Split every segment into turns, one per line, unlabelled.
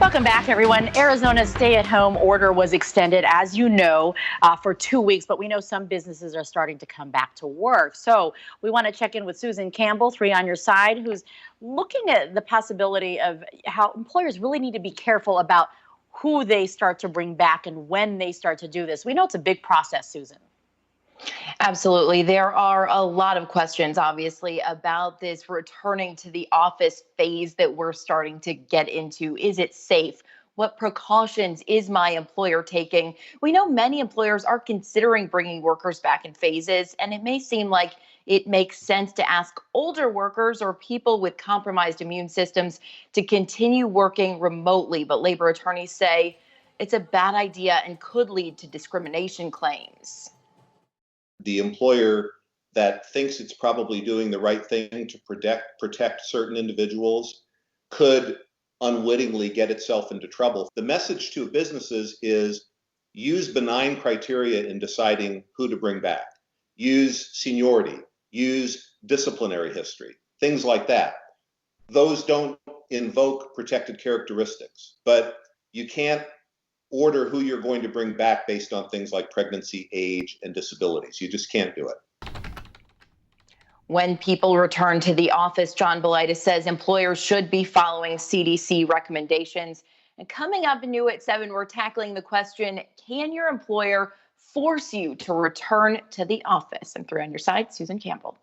Welcome back, everyone. Arizona's stay-at-home order was extended, as you know, for 2 weeks, but we know some businesses are starting to come back to work. So we want to check in with Susan Campbell, 3 on Your Side, who's looking at the possibility of how employers really need to be careful about who they start to bring back and when they start to do this. We know it's a big process, Susan.
Absolutely. There are a lot of questions, obviously, about this returning to the office phase that we're starting to get into. Is it safe? What precautions is my employer taking? We know many employers are considering bringing workers back in phases, and it may seem like it makes sense to ask older workers or people with compromised immune systems to continue working remotely. But labor attorneys say it's a bad idea and could lead to discrimination claims.
The employer that thinks it's probably doing the right thing to protect certain individuals could unwittingly get itself into trouble. The message to businesses is use benign criteria in deciding who to bring back. Use seniority, use disciplinary history, things like that. Those don't invoke protected characteristics, but you can't order who you're going to bring back based on things like pregnancy, age, and disabilities. You just can't do it.
When people return to the office, John Belaitis says employers should be following CDC recommendations. And coming up new at 7, we're tackling the question, can your employer force you to return to the office? I'm 3 on Your Side, Susan Campbell.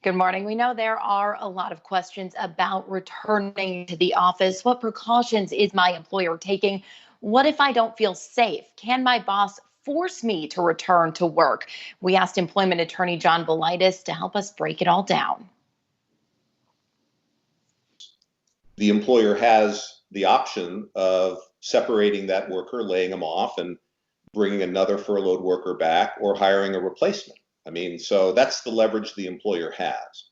Good morning. We know there are a lot of questions about returning to the office. What precautions is my employer taking? What if I don't feel safe? Can my boss force me to return to work? We asked employment attorney John Belaitis to help us break it all down.
The employer has the option of separating that worker, laying them off, and bringing another furloughed worker back, or hiring a replacement. So that's the leverage the employer has.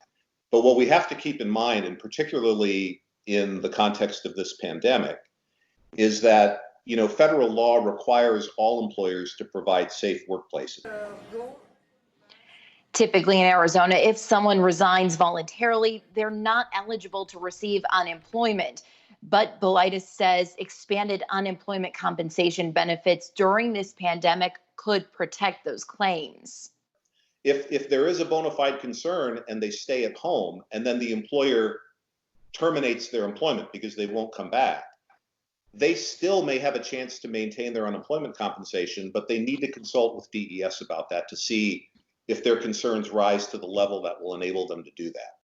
But what we have to keep in mind, and particularly in the context of this pandemic, is that federal law requires all employers to provide safe workplaces.
Typically in Arizona, if someone resigns voluntarily, they're not eligible to receive unemployment. But Belaitis says expanded unemployment compensation benefits during this pandemic could protect those claims.
If there is a bona fide concern and they stay at home, and then the employer terminates their employment because they won't come back, they still may have a chance to maintain their unemployment compensation, but they need to consult with DES about that to see if their concerns rise to the level that will enable them to do that.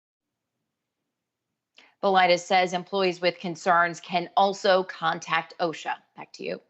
Belaitis says employees with concerns can also contact OSHA. Back to you.